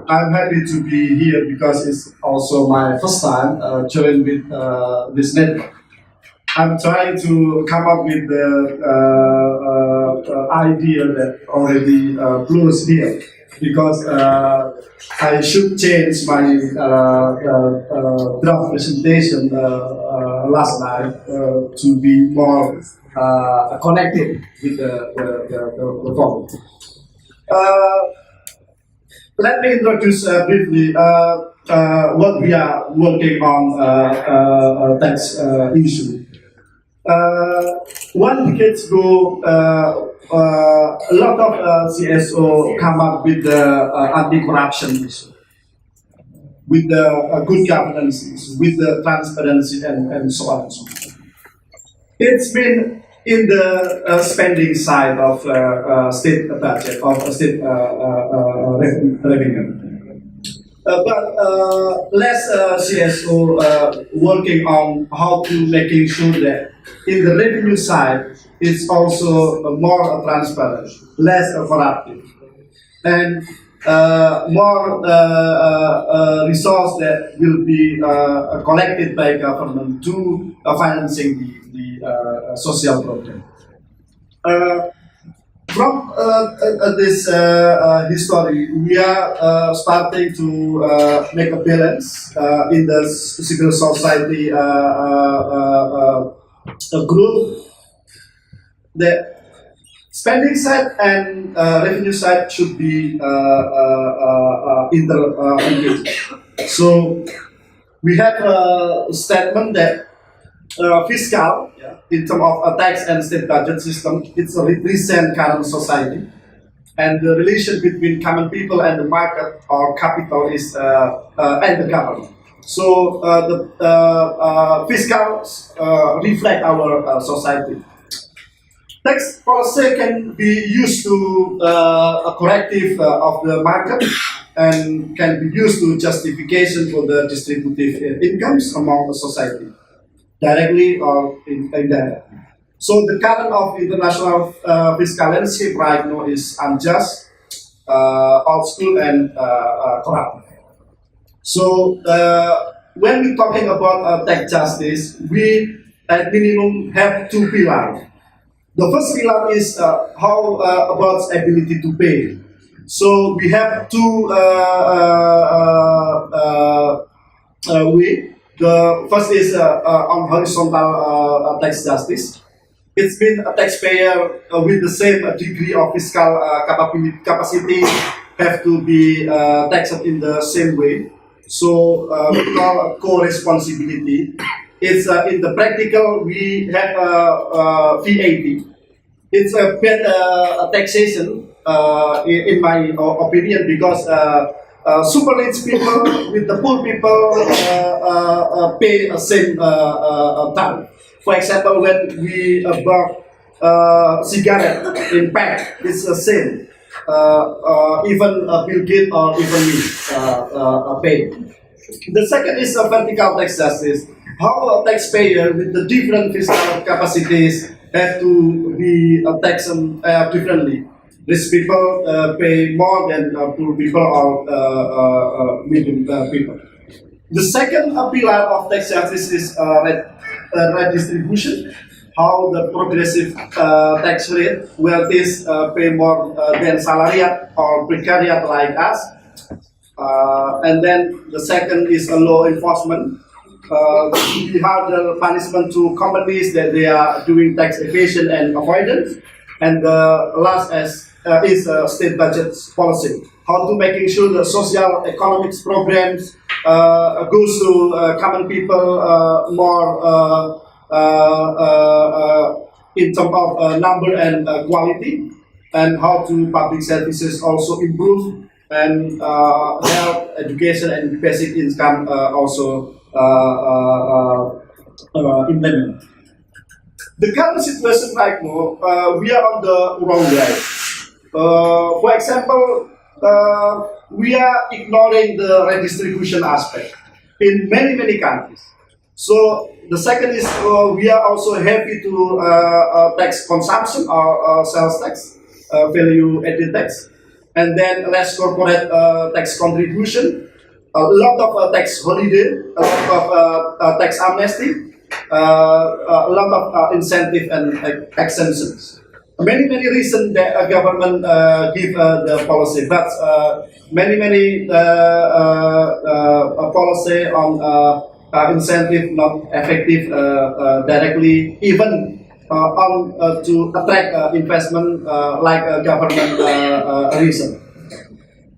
I'm happy to be here because it's also my first time joining with this network. I'm trying to come up with the idea that already close here because I should change my draft presentation last night to be more connected with the problem. Uh, Let me introduce briefly what we are working on tax issue. One decade ago, a lot of CSO come up with the anti-corruption issue, with the good governance issue, with the transparency and so on and so on. It's been in the spending side of state budget, of state revenue. But less CSO working on how to making sure that in the revenue side it's also more transparent, less corruptive, and more resource that will be collected by government to financing the social program. From this history, we are starting to make a balance in the civil society group. The spending side and revenue side should be interengaged. So we have a statement that fiscal, in terms of a tax and state budget system, it's a represent current society, and the relation between common people and the market or capital is and the government. So the fiscal reflect our society. Tax policy can be used to a corrective of the market and can be used to justification for the distributive incomes among the society, directly or indirectly. So the current of international fiscal landscape right now is unjust, old school, and corrupt. So when we're talking about tax justice, we at minimum have two pillars. The first pillar is how about ability to pay. So we have two ways. The first is on horizontal tax justice. It's been a taxpayer with the same degree of fiscal capacity have to be taxed in the same way. So we call co-responsibility. It's in the practical we have VAT. It's a better taxation in my opinion because super rich people with the poor people pay the same time. For example, when we bought cigarette in pack, it's the same. Even Bill Gates or even me pay. The second is vertical tax justice. How a taxpayer with the different fiscal capacities have to be taxed differently. Rich people pay more than poor people or medium people. The second pillar of tax justice is redistribution. How the progressive tax rate, where this pay more than salariat or precariat like us. And then the second is a law enforcement. We have the punishment to companies that they are doing tax evasion and avoidance. And the last is state budget policy. How to making sure the social economics programs goes to common people more in terms of number and quality, and how to public services also improve, and health, education, and basic income also implement. The current situation right now, we are on the wrong way. For example, we are ignoring the redistribution aspect in many countries. So the second is we are also happy to tax consumption or sales tax, value added tax, and then less corporate tax contribution, a lot of tax holiday, a lot of tax amnesty, a lot of incentive and exemptions. Many reasons that a government give the policy, but many policy on incentive not effective directly, even on to attract investment like a government reason.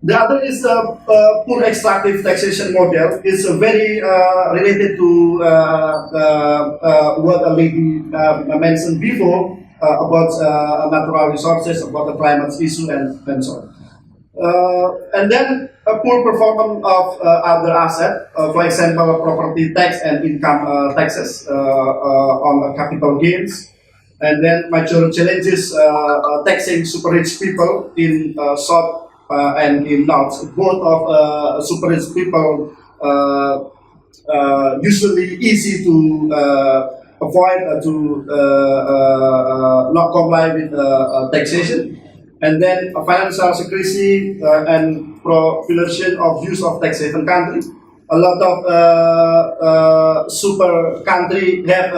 The other is the poor extractive taxation model. It's very related to what a lady mentioned before about natural resources, about the climate issue, and so on. And then a poor performance of other assets, for example, property tax and income taxes on capital gains. And then major challenges taxing super rich people in South and in North. Both of super rich people usually easy to avoid to not comply with taxation. And then financial secrecy and proliferation of use of tax haven country. A lot of super country have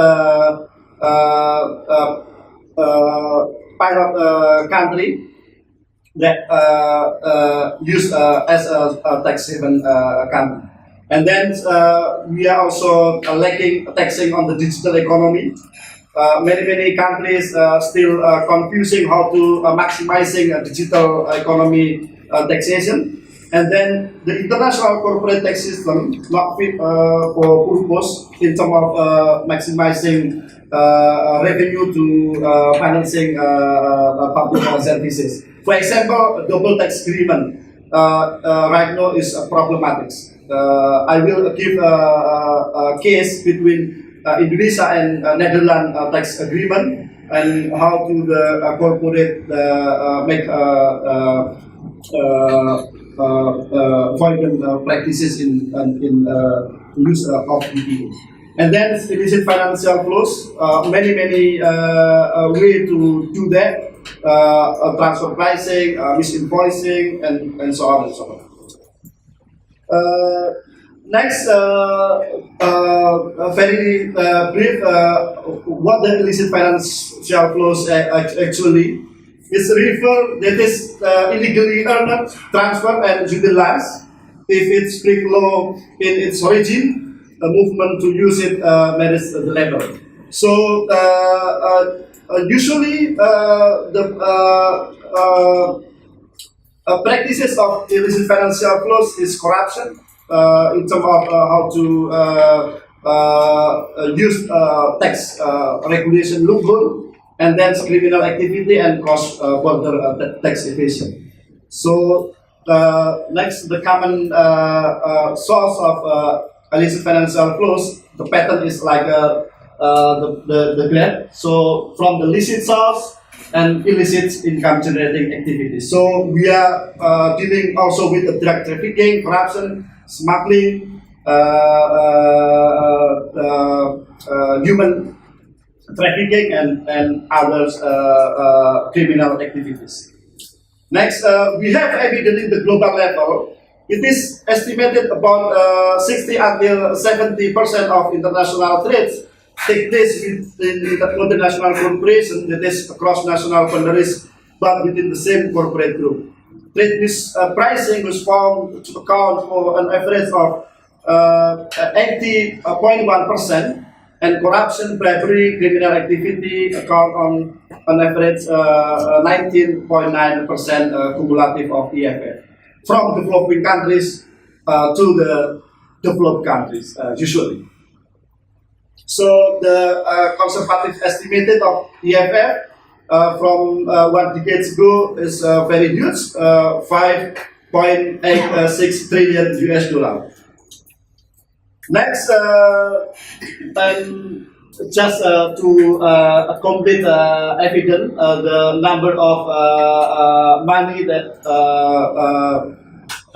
pilot country that use as a tax haven country. And then we are also lacking taxing on the digital economy. Many countries still confusing how to maximizing digital economy taxation. And then the international corporate tax system not fit for purpose in terms of maximizing revenue to financing public services. For example, double tax agreement right now is problematic. I will give a case between Indonesia and Netherlands tax agreement and how to the corporate make avoidant practices in use of EPA. And then illicit financial flows, many way to do that, transfer pricing, misinvoicing, and so on and so on. Next, very brief, what the illicit financial flows actually is refer that is illegally earned, transfer and utilized. If it's strict law in its origin, a movement to use it merits the level. So usually the practices of illicit financial flows is corruption in terms of how to use tax regulation loophole, and then criminal activity and cross-border tax evasion. So next, the common source of illicit financial flows, the pattern is like the graph. So from the licit source and illicit income generating activities. So we are dealing also with the drug trafficking, corruption, smuggling, human trafficking, and others criminal activities. Next, we have evidence in the global level. It is estimated about 60 until 70% of international trades take place within multinational corporations, that is across national boundaries, but within the same corporate group. Trade pricing was found to account for an average of 80.1%, and corruption, bribery, criminal activity account on average 19.9% cumulative of EFF from developing countries to the developed countries usually. So the conservative estimated of EFF from 1 decade ago is very huge, 5.86 trillion US dollar. Next, and just to complete evidence, the number of money that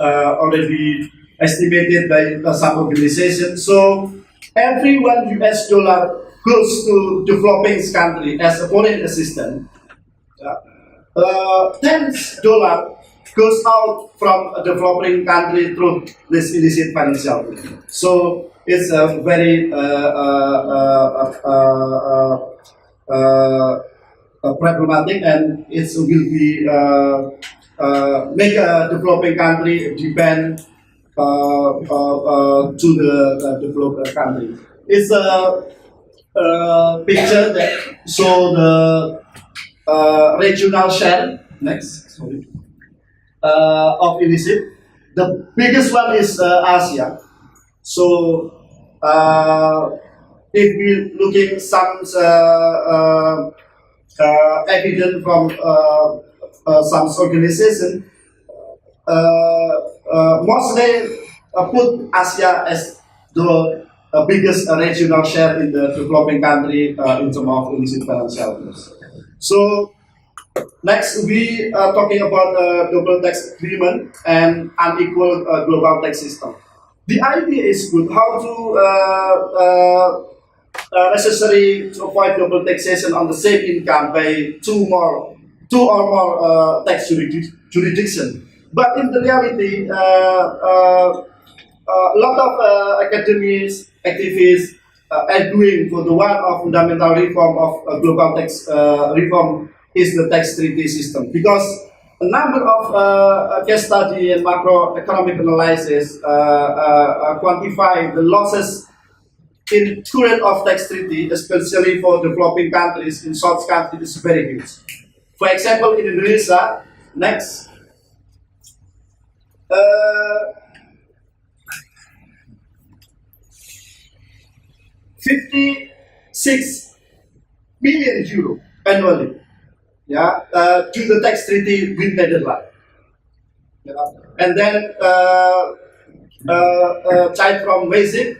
already estimated by some organization. So every $1 goes to developing country as a foreign assistance. $10 goes out from a developing country through this illicit financial. So it's a very problematic, and it will be make a developing country depend to the developed country. It's a picture that show the regional share. Next, sorry, of illicit. The biggest one is Asia. So if we looking some evidence from some organization, mostly put Asia as the biggest regional share in the developing country in terms of illicit financial flows. So next, we are talking about global tax agreement and unequal global tax system. The idea is good. How to necessary to avoid double taxation on the same income by two or more tax jurisdiction. But in the reality, a lot of academics, activists are doing for the one of fundamental reform of global tax reform is the tax treaty system, because a number of case study and macroeconomic analysis quantify the losses in current of tax treaty, especially for developing countries. In such countries, is very huge. For example, in Indonesia, next, 56 billion euro annually, yeah, to the tax treaty with Netherlands. Yeah. And then child from basic,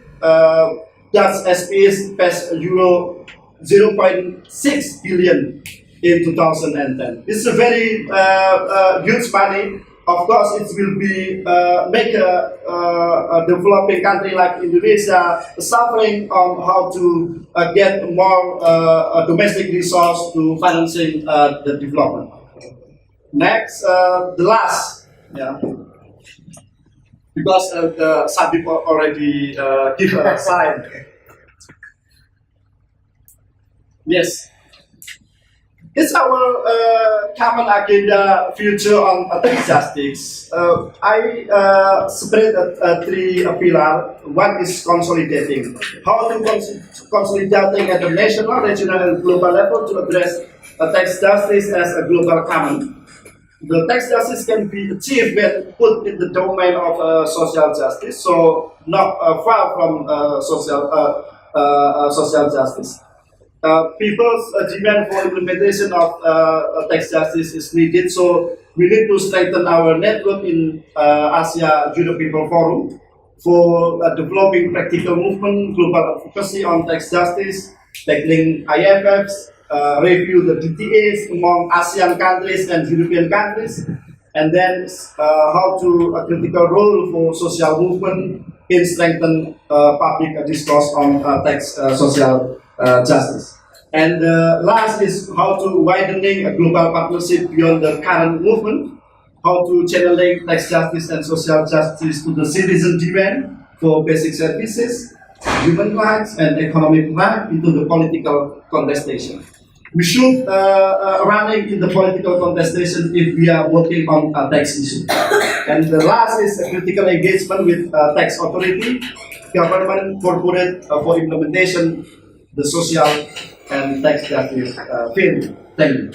Dutch SPS pays euro 0.6 billion in 2010. It's a very huge money. Of course, it will be make a developing country like Indonesia suffering on how to get more domestic resource to financing the development. Next, the last, yeah, because some people already give a sign. Yes. It's our common agenda future on tax justice. I spread three pillars. One is consolidating. How to consolidating at the national, regional, and global level to address tax justice as a global common. The tax justice can be achieved when put in the domain of social justice, so not far from social justice. People's demand for implementation of tax justice is needed, so we need to strengthen our network in Asia Judo People Forum for developing practical movement, global advocacy on tax justice, tackling IFFs, review the DTAs among ASEAN countries and European countries, and then how to a critical role for social movement in strengthen public discourse on tax social justice. And last is how to widening a global partnership beyond the current movement, how to channeling tax justice and social justice to the citizen demand for basic services, human rights, and economic rights into the political contestation. We should running in the political contestation if we are working on a tax issue. And the last is a critical engagement with tax authority, government, corporate for implementation, the social and tax justice field. Thank you.